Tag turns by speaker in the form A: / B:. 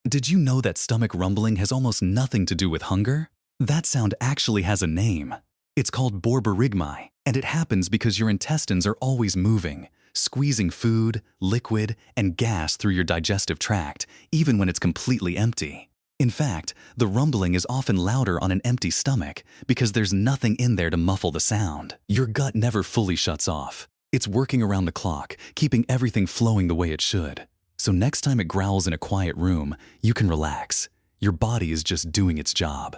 A: Did you know that stomach rumbling has almost nothing to do with hunger? That sound actually has a name. It's called borborygmi, and it happens because your intestines are always moving, squeezing food, liquid, and gas through your digestive tract, even when it's completely empty. In fact, the rumbling is often louder on an empty stomach because there's nothing in there to muffle the sound. Your gut never fully shuts off. It's working around the clock, keeping everything flowing the way it should. So next time it growls in a quiet room, you can relax. Your body is just doing its job.